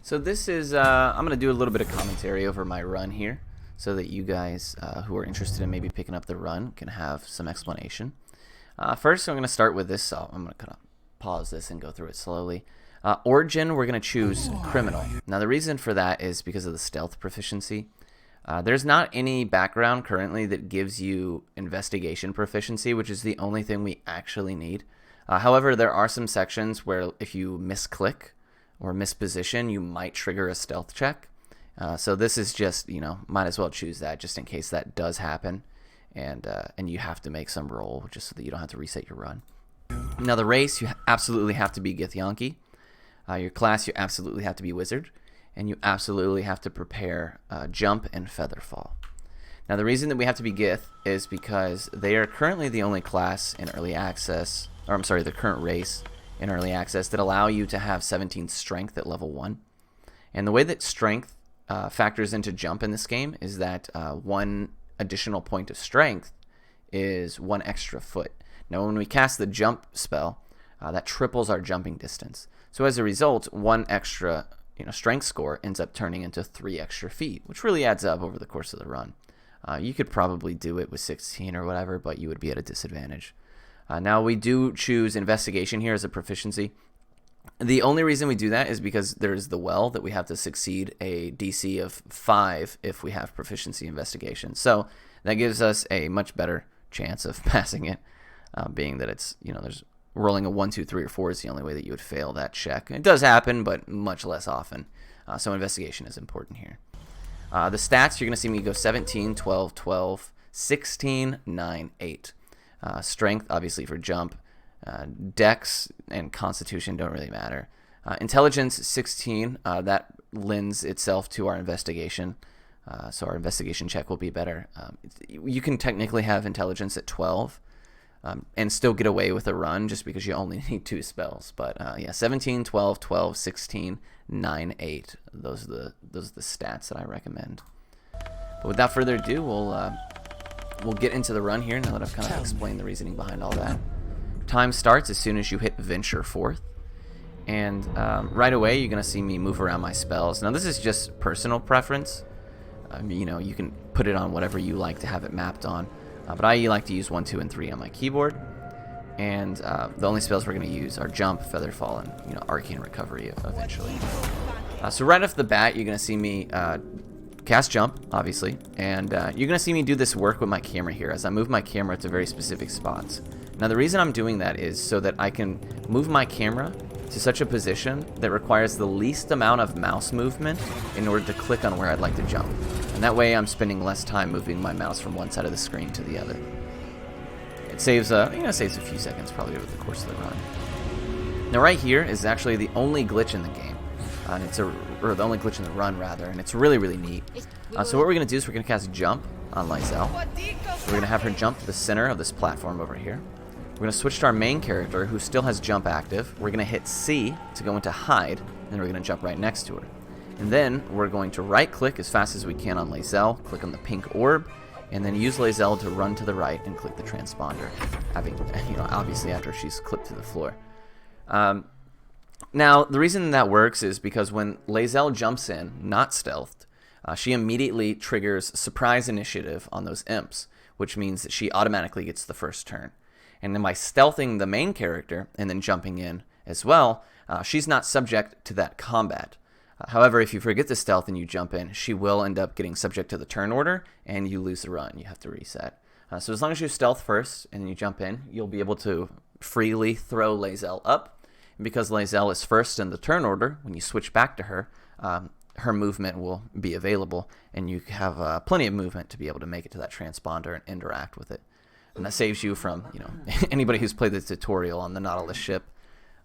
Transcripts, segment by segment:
So this is, I'm going to do a little bit of commentary over my run here so that you guys who are interested in maybe picking up the run can have some explanation. First, I'm going to start with this. So I'm going to kind of pause this and go through it slowly. Origin, we're going to choose Criminal. Now, the reason for that is because of the stealth proficiency. There's not any background currently that gives you investigation proficiency, which is the only thing we actually need. However, there are some sections where if you misclick or misposition, you might trigger a stealth check. So this is just, might as well choose that just in case that does happen, and you have to make some roll just so that you don't have to reset your run. Now the race, you absolutely have to be Githyanki. Your class, you absolutely have to be Wizard, and you absolutely have to prepare Jump and Featherfall. Now the reason that we have to be Gith is because they are currently the only class in early access, or I'm sorry, the current race in early access that allow you to have 17 strength at level 1. And the way that strength factors into Jump in this game is that 1 additional point of strength is 1 extra foot. Now when we cast the Jump spell, that triples our jumping distance. So as a result, 1 extra strength score ends up turning into 3 extra feet, which really adds up over the course of the run. You could probably do it with 16 or whatever, but you would be at a disadvantage. Now we do choose Investigation here as a proficiency. The only reason we do that is because there's the well that we have to succeed a DC of 5 if we have proficiency Investigation. So that gives us a much better chance of passing it, being that it's, there's rolling a 1, 2, 3, or 4 is the only way that you would fail that check. It does happen, but much less often. So Investigation is important here. The stats, you're going to see me go 17, 12, 12, 16, 9, 8. Strength, obviously, for Jump. Dex and Constitution don't really matter. Intelligence, 16. That lends itself to our Investigation. So our Investigation check will be better. You can technically have Intelligence at 12 and still get away with a run just because you only need 2 spells. But yeah, 17, 12, 12, 16, 9, 8. Those are the stats that I recommend. But without further ado, we'll get into the run here now that I've kind of explained the reasoning behind all that. Time starts as soon as you hit Venture Forth. And right away, you're going to see me move around my spells. Now, this is just personal preference. You can put it on whatever you like to have it mapped on. But I like to use 1, 2, and 3 on my keyboard. And the only spells we're going to use are Jump, Featherfall, and Arcane Recovery eventually. So right off the bat, you're going to see me cast Jump, obviously. And you're going to see me do this work with my camera here as I move my camera to very specific spots. Now the reason I'm doing that is so that I can move my camera to such a position that requires the least amount of mouse movement in order to click on where I'd like to jump. And that way I'm spending less time moving my mouse from one side of the screen to the other. It saves saves a few seconds probably over the course of the run. Now right here is actually the only glitch in the game. Or the only glitch in the run rather, and it's really, really neat. So what we're going to do is we're going to cast Jump on Lysel. We're going to have her jump to the center of this platform over here. We're going to switch to our main character who still has Jump active. We're going to hit C to go into Hide, and then we're going to jump right next to her. And then we're going to right click as fast as we can on Lysel, click on the pink orb, and then use Lysel to run to the right and click the transponder, obviously after she's clipped to the floor. Now, the reason that works is because when Lysel jumps in, not stealthed, she immediately triggers Surprise Initiative on those imps, which means that she automatically gets the first turn. And then by stealthing the main character and then jumping in as well, she's not subject to that combat. However, if you forget to stealth and you jump in, she will end up getting subject to the turn order, and you lose the run. You have to reset. So as long as you stealth first and you jump in, you'll be able to freely throw Lysel up. And because Lysel is first in the turn order, when you switch back to her, her movement will be available, and you have plenty of movement to be able to make it to that transponder and interact with it. And that saves you from, anybody who's played the tutorial on the Nautilus ship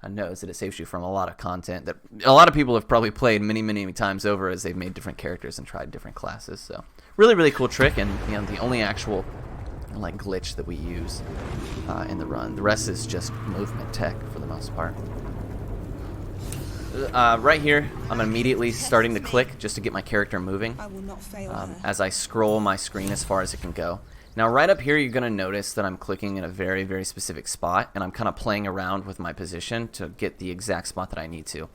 knows that it saves you from a lot of content that a lot of people have probably played many, many times over as they've made different characters and tried different classes. So really, really cool trick, and the only actual glitch that we use in the run. The rest is just movement tech for the most part. Right here, I'm immediately starting to click just to get my character moving as I scroll my screen as far as it can go. Now right up here, you're going to notice that I'm clicking in a very, very specific spot, and I'm kind of playing around with my position to get the exact spot that I need to.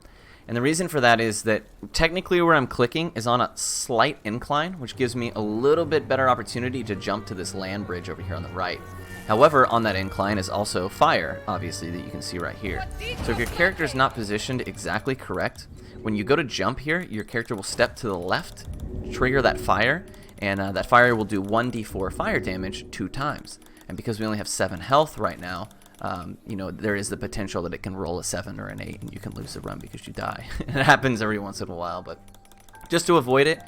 And the reason for that is that technically where I'm clicking is on a slight incline, which gives me a little bit better opportunity to jump to this land bridge over here on the right. However, on that incline is also fire, obviously, that you can see right here. So if your character is not positioned exactly correct, when you go to jump here, your character will step to the left, trigger that fire, and that fire will do 1d4 fire damage 2 times. And because we only have 7 health right now, you know, there is the potential that it can roll a 7 or an 8 and you can lose the run because you die. It happens every once in a while, but just to avoid it,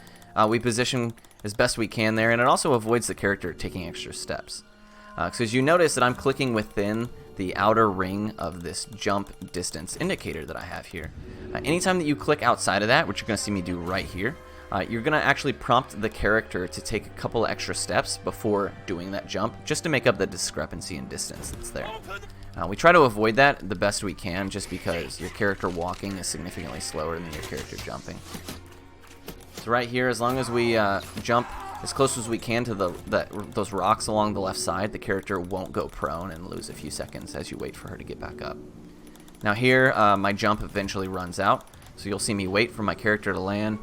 we position as best we can there, and it also avoids the character taking extra steps. So as you notice that I'm clicking within the outer ring of this jump distance indicator that I have here. Anytime that you click outside of that, which you're going to see me do right here, you're going to actually prompt the character to take a couple extra steps before doing that jump, just to make up the discrepancy in distance that's there. We try to avoid that the best we can, just because your character walking is significantly slower than your character jumping. So right here, as long as we jump as close as we can to those rocks along the left side, the character won't go prone and lose a few seconds as you wait for her to get back up. Now here, my jump eventually runs out, so you'll see me wait for my character to land,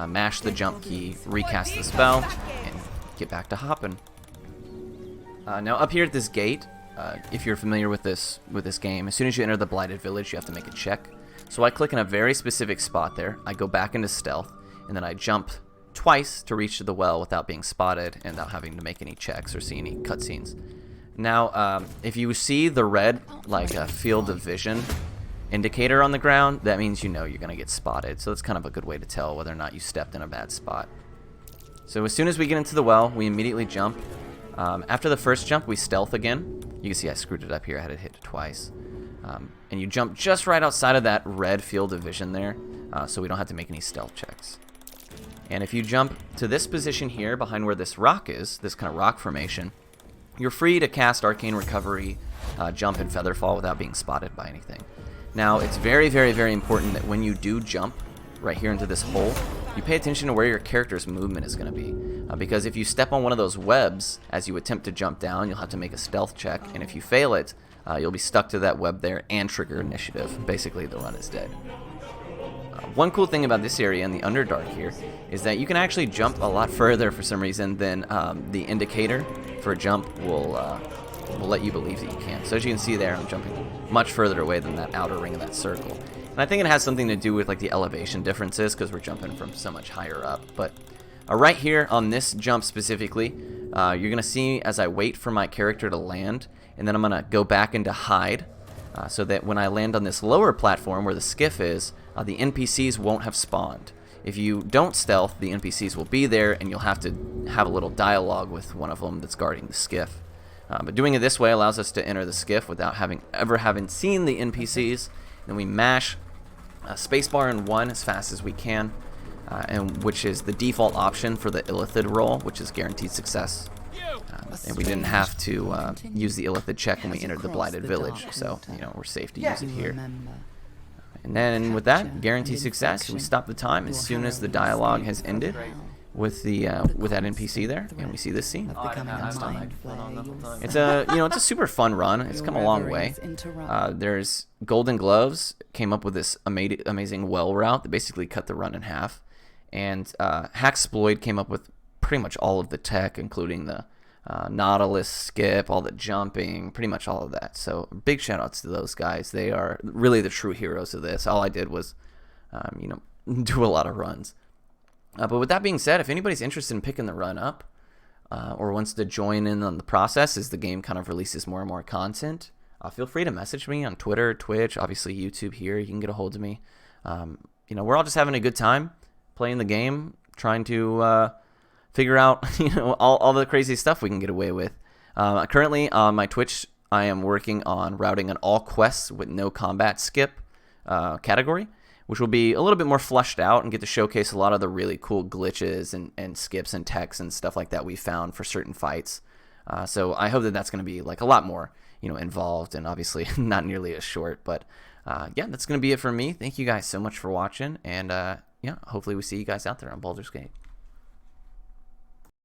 mash the jump key, recast the spell, and get back to hopping. Now up here at this gate, if you're familiar with this game, as soon as you enter the Blighted Village, you have to make a check. So I click in a very specific spot there, I go back into stealth, and then I jump twice to reach the well without being spotted and without having to make any checks or see any cutscenes. Now, if you see the red, like a field of vision indicator on the ground, that means you know you're going to get spotted. So that's kind of a good way to tell whether or not you stepped in a bad spot. So as soon as we get into the well, we immediately jump. After the first jump, we stealth again. You can see I screwed it up here. I had to hit it twice. And you jump just right outside of that red field of vision there, so we don't have to make any stealth checks. And if you jump to this position here behind where this rock is, this kind of rock formation, you're free to cast Arcane Recovery, jump, and Featherfall without being spotted by anything. Now, it's very, very, very important that when you do jump right here into this hole, you pay attention to where your character's movement is going to be. Because if you step on one of those webs as you attempt to jump down, you'll have to make a stealth check, and if you fail it, you'll be stuck to that web there and trigger initiative. Basically, the run is dead. One cool thing about this area in the Underdark here is that you can actually jump a lot further for some reason than the indicator for a jump will let you believe that you can. So as you can see there, I'm jumping much further away than that outer ring of that circle. And I think it has something to do with like the elevation differences because we're jumping from so much higher up. But right here on this jump specifically, you're going to see as I wait for my character to land, and then I'm going to go back into hide so that when I land on this lower platform where the skiff is, the NPCs won't have spawned. If you don't stealth, the NPCs will be there, and you'll have to have a little dialogue with one of them that's guarding the skiff. But doing it this way allows us to enter the skiff without ever having seen the NPCs. Then we mash spacebar and 1 as fast as we can, and which is the default option for the Illithid roll, which is guaranteed success. And we didn't have to use the Illithid check when we entered the Blighted Village, so you know we're safe to use it here. And then with that, guaranteed success, we stop the time as soon as the dialogue has ended with the with that NPC there, and we see this scene. It's a super fun run. It's come a long way. There's Golden Gloves came up with this amazing well route that basically cut the run in half, and Hacksploid came up with pretty much all of the tech, including the Nautilus skip, all the jumping, pretty much all of that. So big shout outs to those guys. They are really the true heroes of this. All I did was do a lot of runs. But with that being said, if anybody's interested in picking the run up or wants to join in on the process as the game kind of releases more and more content, feel free to message me on Twitter, Twitch, obviously YouTube here. You can get a hold of me. We're all just having a good time playing the game, trying to figure out all the crazy stuff we can get away with. Currently on my Twitch, I am working on routing an all quests with no combat skip category, which will be a little bit more fleshed out and get to showcase a lot of the really cool glitches and skips and techs and stuff like that we found for certain fights. So I hope that that's going to be like a lot more involved, and obviously not nearly as short. But yeah, that's going to be it for me. Thank you guys so much for watching, and hopefully we see you guys out there on Baldur's Gate.